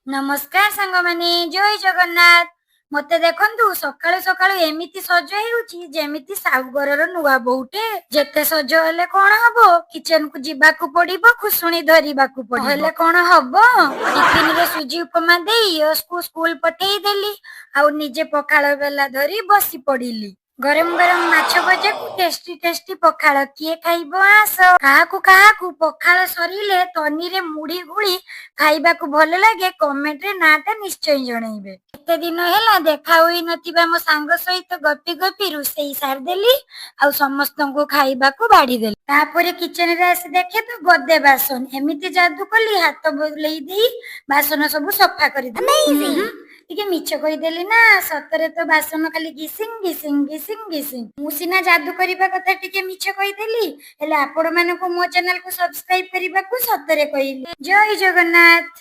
नमस्कार सांग माने जय जगन्नाथ। मते देखंतु सकाळु सकाळु एमिति सज हेउची जेमिति साउगरर नुआ बोउटे। जेते सज हेले कोन हबो, किचन को जिबाकू पड़िबो, खुसुणी धरिबाकू पड़िबो। हेले कोन हबो, टिफिन रे सुजी उपमा देई यसकू स्कूल पठेई देली, आउ निजे पखाळ बेला धरी बसी पड़िली। गरम गरम माछ भजा को टेस्टी टेस्टी पखाळ किए खाइबो आस। काहाकू पखाळ सरिले तनीरे मुढ़ी गुड़ी खाइबा को भल लागे कमेंट रे नाटा निश्चय जणैबे। एते दिन हेला देखा होई नथिबा मो सांग सहित गपी गपी रुसेई सार देली, आ समस्तंको खाइबा को बाड़ी देली। तापरे किचन रे आसी देखे तो गदे बासन एमिति जादू कली हाथ बुलेई देई बासन सब सफा करी देली। ଟିକେ ମିଛ କହିଦେଲି ନା, ସତରେ ତ ବାସନ ଖାଲି ଘିସିଂ ଘିସିଂ ଘିସିଂ ଘିସିଂ। ମୁଁ ସିନା ଯାଦୁ କରିବା କଥା ଟିକେ ମିଛ କହିଦେଲି, ହେଲେ ଆପଣ ମାନଙ୍କୁ ମୋ ଚ୍ୟାନେଲକୁ ସବସ୍କ୍ରାଇବ କରିବାକୁ ସତରେ କହିଲି। ଜୟ ଜଗନ୍ନାଥ।